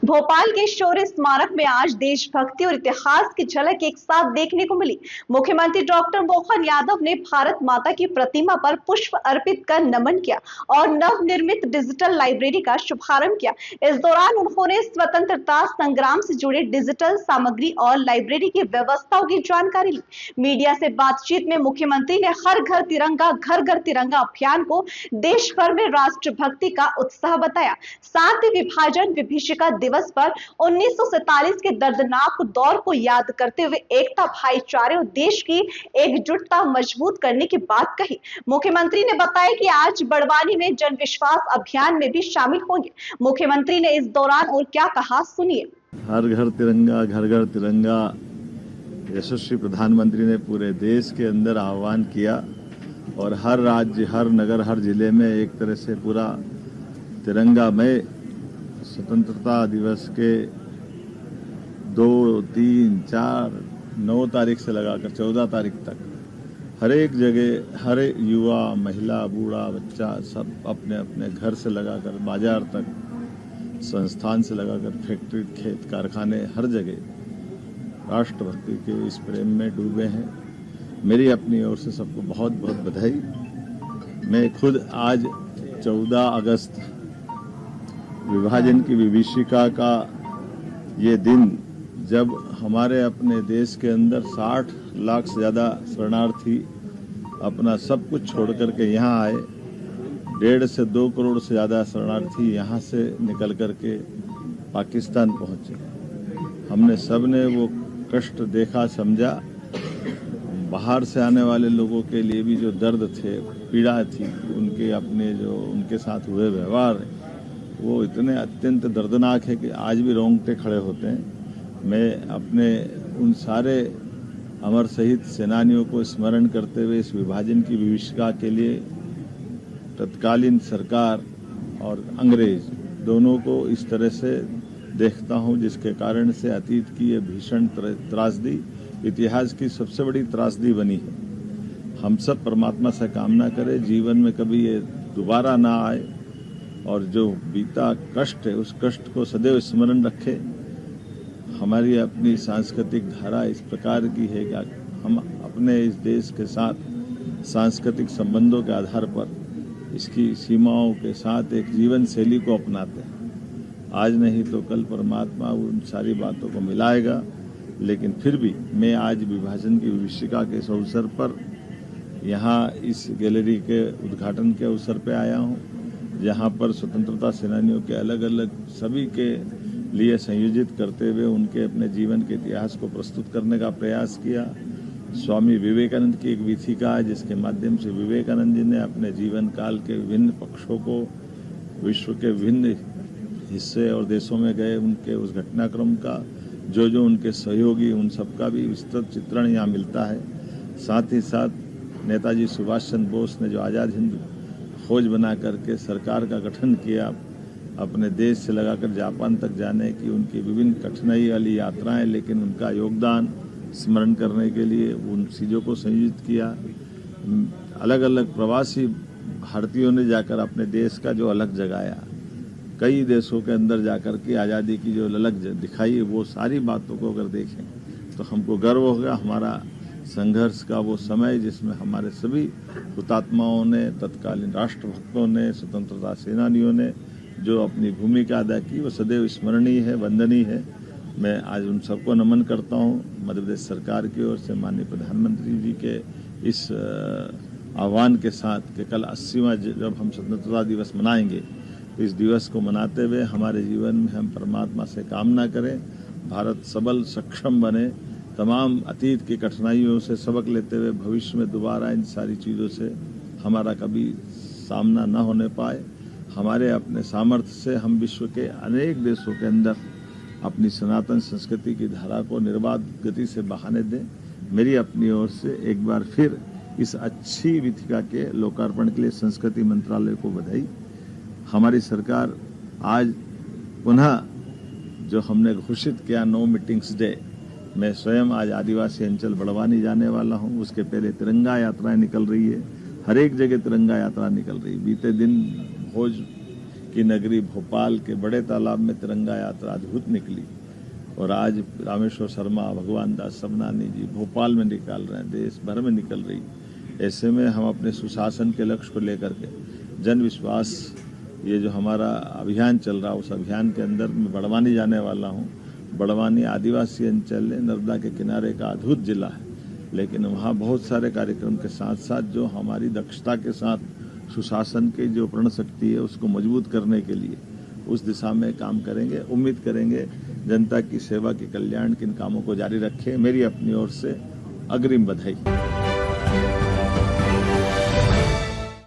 भोपाल के शौर्य स्मारक में आज देशभक्ति और इतिहास की झलक एक साथ देखने को मिली। मुख्यमंत्री डॉक्टर मोहन यादव ने भारत माता की प्रतिमा पर पुष्प अर्पित कर नमन किया और नवनिर्मित डिजिटल लाइब्रेरी का शुभारंभ किया। इस दौरान उन्होंने स्वतंत्रता संग्राम से जुड़े डिजिटल सामग्री और लाइब्रेरी की व्यवस्थाओं की जानकारी ली। मीडिया से बातचीत में मुख्यमंत्री ने हर घर तिरंगा अभियान को देश भर में राष्ट्रभक्ति का उत्साह बताया। साथ ही विभाजन विभीषिका दिवस पर 1947 के दर्दनाक दौर को याद करते हुए एकता, भाईचारे और देश की एकजुटता मजबूत करने की बात कही। मुख्यमंत्री ने बताया कि आज बड़वानी में जन विश्वास अभियान में भी शामिल होंगे। मुख्यमंत्री ने इस दौरान और क्या कहा, सुनिए। हर घर तिरंगा, घर घर तिरंगा यशस्वी प्रधानमंत्री ने पूरे देश के अंदर आह्वान किया और हर राज्य, हर नगर, हर जिले में एक तरह से पूरा तिरंगामय स्वतंत्रता दिवस के 2, 3, 4, 9 तारीख से लगाकर 14 तारीख तक हर एक जगह, हर युवा, महिला, बूढ़ा, बच्चा सब अपने अपने घर से लगाकर बाजार तक, संस्थान से लगाकर फैक्ट्री, खेत, कारखाने, हर जगह राष्ट्रभक्ति के इस प्रेम में डूबे हैं। मेरी अपनी ओर से सबको बहुत बहुत बधाई। मैं खुद आज 14 अगस्त विभाजन की विभीषिका का ये दिन, जब हमारे अपने देश के अंदर 60 लाख से ज़्यादा शरणार्थी अपना सब कुछ छोड़ करके यहाँ आए, 1.5 से 2 करोड़ से ज़्यादा शरणार्थी यहाँ से निकल करके पाकिस्तान पहुँचे। हमने सब ने वो कष्ट देखा, समझा। बाहर से आने वाले लोगों के लिए भी जो दर्द थे, पीड़ा थी, उनके अपने जो उनके साथ हुए व्यवहार, वो इतने अत्यंत दर्दनाक है कि आज भी रोंगटे खड़े होते हैं। मैं अपने उन सारे अमर शहीद सेनानियों को स्मरण करते हुए इस विभाजन की विभीषिका के लिए तत्कालीन सरकार और अंग्रेज दोनों को इस तरह से देखता हूं, जिसके कारण से अतीत की ये भीषण त्रासदी इतिहास की सबसे बड़ी त्रासदी बनी है। हम सब परमात्मा से कामना करें जीवन में कभी ये दोबारा ना आए और जो बीता कष्ट है उस कष्ट को सदैव स्मरण रखे। हमारी अपनी सांस्कृतिक धारा इस प्रकार की है कि हम अपने इस देश के साथ सांस्कृतिक संबंधों के आधार पर इसकी सीमाओं के साथ एक जीवन शैली को अपनाते हैं। आज नहीं तो कल परमात्मा उन सारी बातों को मिलाएगा, लेकिन फिर भी मैं आज विभाजन की विभीषिका के इस अवसर पर यहाँ इस गैलरी के उद्घाटन के अवसर पर आया हूँ, जहाँ पर स्वतंत्रता सेनानियों के अलग अलग सभी के लिए संयोजित करते हुए उनके अपने जीवन के इतिहास को प्रस्तुत करने का प्रयास किया। स्वामी विवेकानंद की एक वीथिका है, जिसके माध्यम से विवेकानंद जी ने अपने जीवन काल के विभिन्न पक्षों को विश्व के विभिन्न हिस्से और देशों में गए उनके उस घटनाक्रम का जो उनके सहयोगी, उन सबका भी विस्तृत चित्रण यहाँ मिलता है। साथ ही साथ नेताजी सुभाष चंद्र बोस ने जो आज़ाद हिंद फौज बना करके सरकार का गठन किया, अपने देश से लगाकर जापान तक जाने की उनकी विभिन्न कठिनाई वाली यात्राएं, लेकिन उनका योगदान स्मरण करने के लिए उन चीज़ों को संयोजित किया। अलग अलग प्रवासी भारतीयों ने जाकर अपने देश का जो अलग जगाया, कई देशों के अंदर जाकर के आज़ादी की जो ललक दिखाई, वो सारी बातों को अगर देखें तो हमको गर्व होगा। हमारा संघर्ष का वो समय जिसमें हमारे सभी हुतात्माओं ने, तत्कालीन राष्ट्रभक्तों ने, स्वतंत्रता सेनानियों ने जो अपनी भूमिका अदा की, वो सदैव स्मरणीय है, वंदनीय है। मैं आज उन सबको नमन करता हूँ। मध्य प्रदेश सरकार की ओर से माननीय प्रधानमंत्री जी के इस आह्वान के साथ कि कल 80वां जब हम स्वतंत्रता दिवस मनाएंगे, तो इस दिवस को मनाते हुए हमारे जीवन में हम परमात्मा से कामना करें, भारत सबल सक्षम बने, तमाम अतीत की कठिनाइयों से सबक लेते हुए भविष्य में दोबारा इन सारी चीज़ों से हमारा कभी सामना न होने पाए। हमारे अपने सामर्थ्य से हम विश्व के अनेक देशों के अंदर अपनी सनातन संस्कृति की धारा को निर्बाध गति से बहाने दें। मेरी अपनी ओर से एक बार फिर इस अच्छी वीथिका के लोकार्पण के लिए संस्कृति मंत्रालय को बधाई। हमारी सरकार आज पुनः जो हमने घोषित किया नो मीटिंग्स डे, मैं स्वयं आज आदिवासी अंचल बड़वानी जाने वाला हूं। उसके पहले तिरंगा यात्राएं निकल रही है, हर एक जगह तिरंगा यात्रा निकल रही। बीते दिन भोज की नगरी भोपाल के बड़े तालाब में तिरंगा यात्रा अद्भुत निकली और आज रामेश्वर शर्मा, भगवान दास सबनानी जी भोपाल में निकाल रहे हैं, देश भर में निकल रही। ऐसे में हम अपने सुशासन के लक्ष्य को लेकर के जन विश्वास, ये जो हमारा अभियान चल रहा है, उस अभियान के अंदर मैं बड़वानी जाने वाला हूँ। बड़वानी आदिवासी अंचल है, नर्मदा के किनारे का अद्भुत जिला है, लेकिन वहाँ बहुत सारे कार्यक्रम के साथ साथ जो हमारी दक्षता के साथ सुशासन की जो प्रण शक्ति है उसको मजबूत करने के लिए उस दिशा में काम करेंगे। उम्मीद करेंगे जनता की सेवा के कल्याण के इन कामों को जारी रखें। मेरी अपनी ओर से अग्रिम बधाई।